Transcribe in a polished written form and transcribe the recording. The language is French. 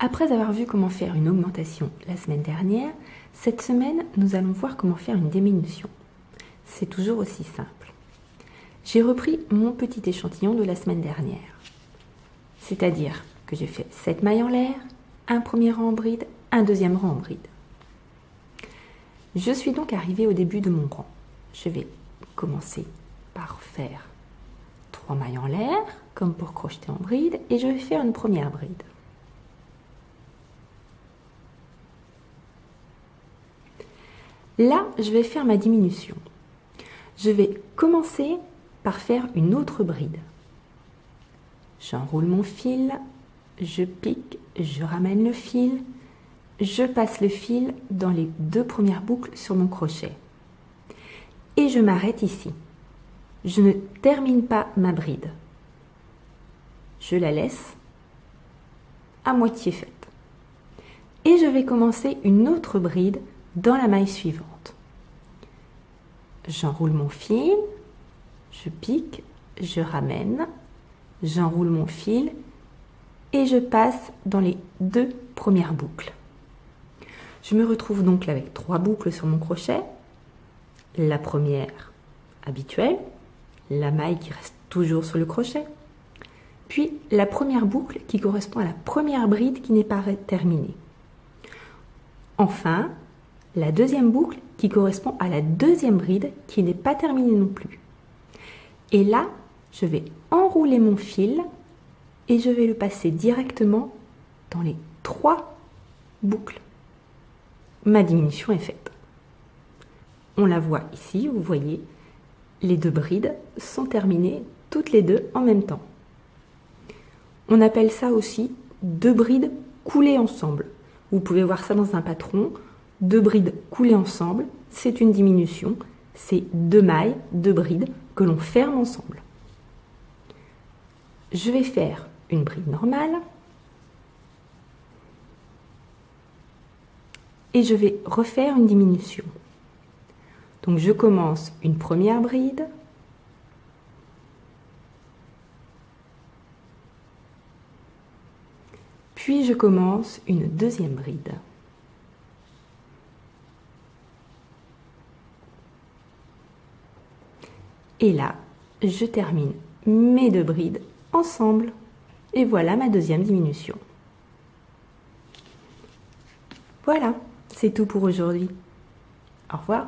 Après avoir vu comment faire une augmentation la semaine dernière, cette semaine, nous allons voir comment faire une diminution. C'est toujours aussi simple. J'ai repris mon petit échantillon de la semaine dernière. C'est-à-dire que j'ai fait 7 mailles en l'air, un premier rang en bride, un deuxième rang en bride. Je suis donc arrivée au début de mon rang. Je vais commencer par faire 3 mailles en l'air, comme pour crocheter en bride, et je vais faire une première bride. Là, je vais faire ma diminution. Je vais commencer par faire une autre bride. J'enroule mon fil, je pique, je ramène le fil, je passe le fil dans les 2 premières boucles sur mon crochet. Et je m'arrête ici. Je ne termine pas ma bride. Je la laisse à moitié faite. Et je vais commencer une autre bride dans la maille suivante. J'enroule mon fil, je pique, je ramène, j'enroule mon fil et je passe dans les 2 premières boucles. Je me retrouve donc avec 3 boucles sur mon crochet. La première habituelle, la maille qui reste toujours sur le crochet, puis la première boucle qui correspond à la première bride qui n'est pas terminée. Enfin, la deuxième boucle qui correspond à la deuxième bride qui n'est pas terminée non plus. Et là, je vais enrouler mon fil et je vais le passer directement dans les 3 boucles. Ma diminution est faite. On la voit ici, vous voyez, les 2 brides sont terminées toutes les 2 en même temps. On appelle ça aussi 2 brides coulées ensemble. Vous pouvez voir ça dans un patron. 2 brides coulées ensemble, c'est une diminution. C'est 2 mailles, 2 brides que l'on ferme ensemble. Je vais faire une bride normale. Et je vais refaire une diminution. Donc je commence une première bride. Puis je commence une deuxième bride. Et là, je termine mes 2 brides ensemble. Et voilà ma deuxième diminution. Voilà, c'est tout pour aujourd'hui. Au revoir.